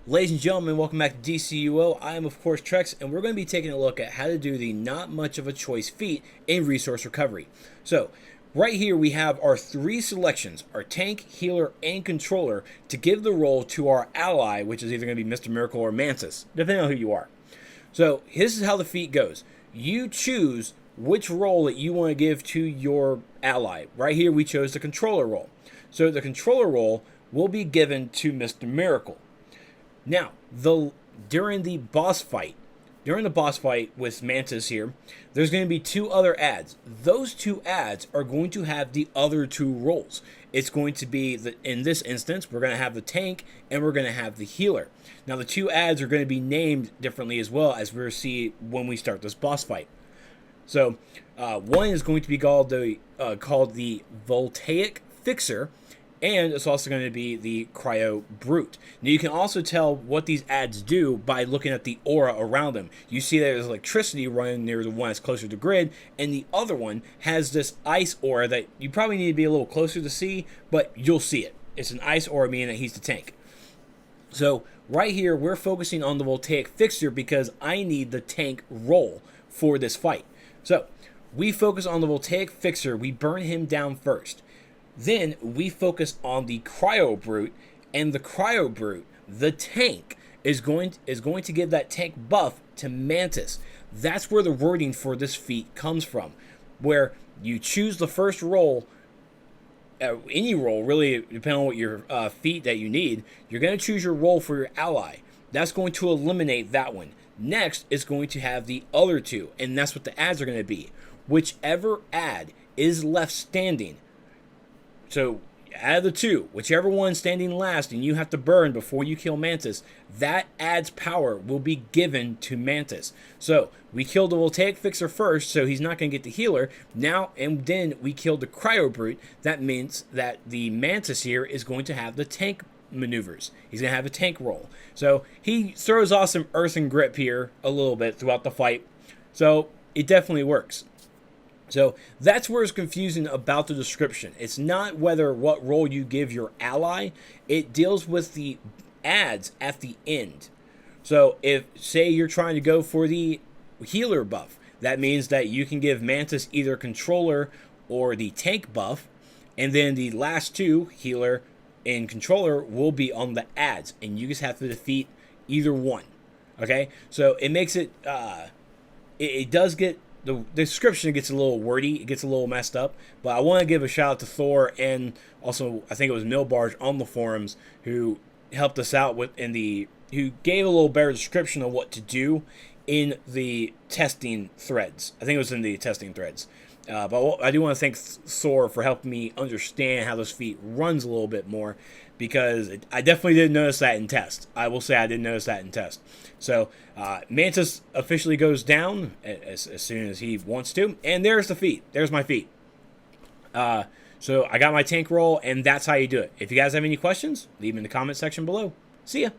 Ladies and gentlemen, welcome back to DCUO. I am, of course, Trex, and we're going to be taking a look at how to do the not much of a choice feat in resource recovery. So, right here we have our three selections, our tank, healer, and controller, to give the role to our ally, which is either going to be Mr. Miracle or Mantis, depending on who you are. So, this is how the feat goes. You choose which role that you want to give to your ally. Right here we chose the controller role. So, the controller role will be given to Mr. Miracle. Now, during the boss fight with Mantis here, there's going to be two other ads. Those two ads are going to have the other two roles. It's going to be, in this instance, we're going to have the tank and we're going to have the healer. Now, the two ads are going to be named differently as well, as we'll see when we start this boss fight. So, one is going to be called the Voltaic Fixer, and it's also going to be the Cryo Brute. Now, you can also tell what these ads do by looking at the aura around them. You see that there's electricity running near the one that's closer to grid, and the other one has this ice aura that you probably need to be a little closer to see, but you'll see it. It's an ice aura, meaning that he's the tank. So, right here, we're focusing on the Voltaic Fixer because I need the tank role for this fight. So, we focus on the Voltaic Fixer. We burn him down first. Then we focus on the Cryo Brute, and the Cryo Brute, the tank, is going to give that tank buff to Mantis. That's where the wording for this feat comes from, where you choose the first role, any role, really, depending on what your feat that you need. You're going to choose your role for your ally. That's going to eliminate that one. Next is going to have the other two, and that's what the ads are going to be. Whichever ad is left standing. So, out of the two, whichever one's standing last and you have to burn before you kill Mantis, that ad's power will be given to Mantis. So, we killed the Voltaic Fixer first, so he's not going to get the healer. Now, and then we killed the Cryo Brute. That means that the Mantis here is going to have the tank maneuvers. He's going to have a tank roll. So, he throws off some earth and grip here a little bit throughout the fight. So, it definitely works. So that's where it's confusing about the description. It's not what role you give your ally. It deals with the ads at the end. So if, say, you're trying to go for the healer buff, that means that you can give Mantis either controller or the tank buff, and then the last two, healer and controller, will be on the ads, and you just have to defeat either one. Okay? So it makes it, it does get, the description gets a little wordy, it gets a little messed up, but I want to give a shout out to Thor and also I think it was Millbarge on the forums who helped us out who gave a little better description of what to do in the testing threads. I think it was in the testing threads. But I do want to thank Thor for helping me understand how this feat runs a little bit more, because I definitely didn't notice that in test. I will say I didn't notice that in test. So Mantis officially goes down as soon as he wants to, and there's the feat. There's my feat. So I got my tank roll, and that's how you do it. If you guys have any questions, leave them in the comment section below. See ya.